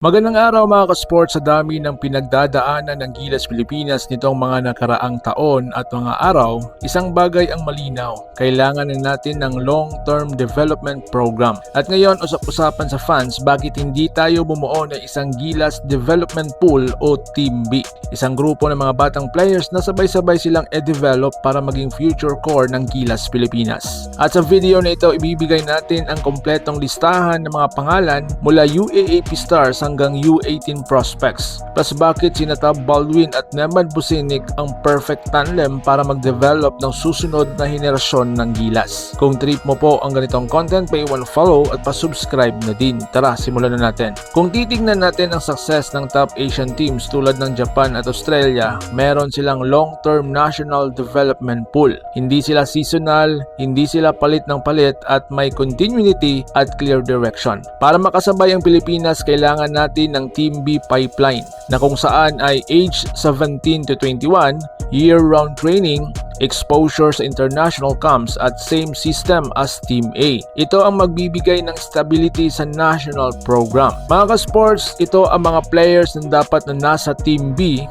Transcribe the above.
Magandang araw mga ka-sports. Sa dami ng pinagdadaanan ng Gilas Pilipinas nitong mga nakaraang taon at mga araw, isang bagay ang malinaw. Kailangan na natin ng long-term development program. At ngayon, usap-usapan sa fans, bakit hindi tayo bumuo ng isang Gilas Development Pool o Team B? Isang grupo ng mga batang players na sabay-sabay silang e-develop para maging future core ng Gilas Pilipinas. At sa video na ito, ibibigay natin ang kompletong listahan ng mga pangalan mula UAAP Stars hanggang U18 prospects. Plus bakit sina Tab Baldwin at Nemad Businik ang perfect tandem para mag-develop ng susunod na henerasyon ng Gilas. Kung trip mo po ang ganitong content, pa-follow at pa-subscribe na din. Tara, simulan na natin. Kung titignan natin ang success ng top Asian teams tulad ng Japan at Australia, meron silang long-term national development pool. Hindi sila seasonal, hindi sila palit ng palit at may continuity at clear direction. Para makasabay ang Pilipinas, kailangan natin ng Team B pipeline na kung saan ay age 17 to 21, year-round training, exposure sa international camps at same system as Team A. Ito ang magbibigay ng stability sa national program. Mga ka-sports, ito ang mga players na dapat na nasa Team B